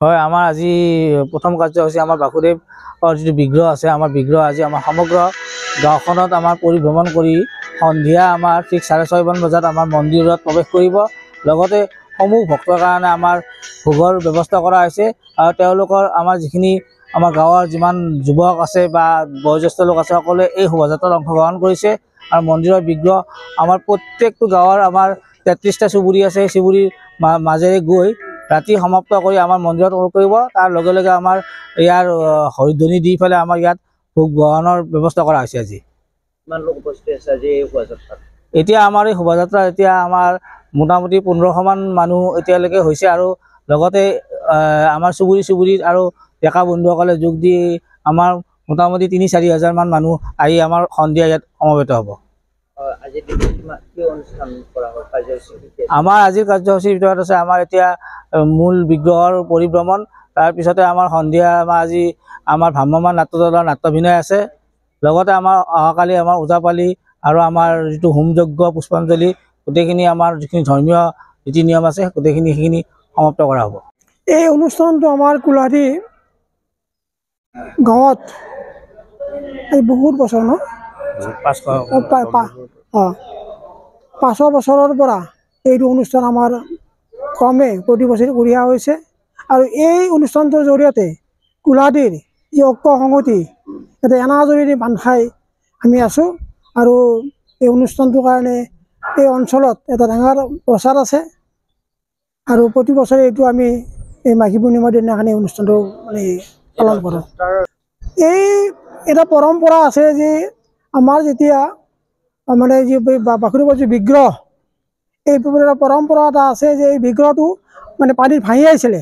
হয়, আমাৰ আজি প্ৰথম কাৰ্যসূচী আমাৰ বাসুদেৱৰ যিটো বিগ্ৰহ আছে, আমাৰ বিগ্ৰহ আজি আমাৰ সমগ্ৰ গাঁওখনত আমাৰ পৰিভ্ৰমণ কৰি সন্ধিয়া আমাৰ ঠিক 6:30 বজাত আমাৰ মন্দিৰত প্ৰৱেশ কৰিব। লগতে সমূহ ভক্তৰ কাৰণে আমাৰ ভোগৰ ব্যৱস্থা কৰা হৈছে আৰু তেওঁলোকৰ আমাৰ যিখিনি আমাৰ গাঁৱৰ যিমান যুৱক আছে বা বয়োজ্যেষ্ঠ লোক আছে সকলোৱে এই শোভাযাত্ৰাত অংশগ্ৰহণ কৰিছে। আৰু মন্দিৰৰ বিগ্ৰহ আমাৰ প্ৰত্যেকটো গাঁৱৰ আমাৰ 33টা চুবুৰী আছে, সেই চুবুৰীৰ মাজেৰে গৈ ৰাতি সমাপ্ত কৰি আমাৰ মন্দিৰত প্ৰৱেশ কৰিব। তাৰ লগে লগে আমাৰ ইয়াৰ হৰিধ্বনি দি পেলাই আমাৰ ইয়াত ভোগ গ্ৰহণৰ ব্যৱস্থা কৰা হৈছে। আজি কিমান লোক উপস্থিত আছে আজি এই শোভাযাত্ৰাত? এতিয়া আমাৰ এই শোভাযাত্ৰা এতিয়া আমাৰ মোটামুটি 1500মান মানুহ এতিয়ালৈকে হৈছে আৰু লগতে আমাৰ চুবুৰীত আৰু ডেকা বন্ধুসকলে যোগ দি আমাৰ মোটামুটি 3-4 হাজাৰমান মানুহ আহি আমাৰ সন্ধিয়া ইয়াত সমবেত হ'ব। আমাৰ আজিৰ কাৰ্যসূচীৰ ভিতৰত আছে আমাৰ এতিয়া মূল বিগ্ৰহৰ পৰিভ্ৰমণ, তাৰপিছতে আমাৰ সন্ধিয়া আজি আমাৰ ভ্ৰাম্যমাণ নাট্য দলৰ নাট্যাভিনয় আছে। লগতে আমাৰ অহাকালি আমাৰ ওজাপালি আৰু আমাৰ যিটো হোমযজ্ঞ পুষ্পাঞ্জলি গোটেইখিনি আমাৰ যিখিনি ধৰ্মীয় নীতি নিয়ম আছে সেইখিনি সমাপ্ত কৰা হ'ব। এই অনুষ্ঠানটো আমাৰ কোলাহাটী গাঁৱত এই বহুত বছৰ 500 বছৰৰ পৰা এইটো অনুষ্ঠান আমাৰ ক্ৰমে প্ৰতি বছৰে কৰি অহা হৈছে। আৰু এই অনুষ্ঠানটোৰ জৰিয়তে কোলাহাটীৰ যি ঐক্য সংহতি এটা এনাজৰীৰে বান্ধ খাই আমি আছোঁ। আৰু এই অনুষ্ঠানটোৰ কাৰণে এই অঞ্চলত এটা ডাঙৰ প্ৰচাৰ আছে আৰু প্ৰতি বছৰে এইটো আমি এই মাঘী পূৰ্ণিমাৰ দিনাখনি অনুষ্ঠানটো মানে পালন কৰোঁ। এই এটা পৰম্পৰা আছে যে আমাৰ যেতিয়া মানে যি বাসুদেৱৰ যি বিগ্ৰহ, এই পৰম্পৰা এটা আছে যে এই বিগ্ৰহটো মানে পানীত ভাহি আহিছিলে,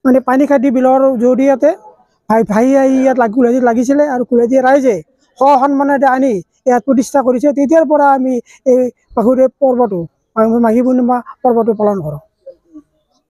মানে পানী খাটি বিলৰ জৰিয়তে ভাহি আহি ইয়াত কোলাহাটীত লাগিছিলে আৰু কোলাহাটীৰ ৰাইজে সন্মানেৰে আনি ইয়াত প্ৰতিষ্ঠা কৰিছে। তেতিয়াৰ পৰা আমি এই বাসুদেৱ পৰ্বটো মাঘী পূৰ্ণিমা পৰ্বটো পালন কৰোঁ।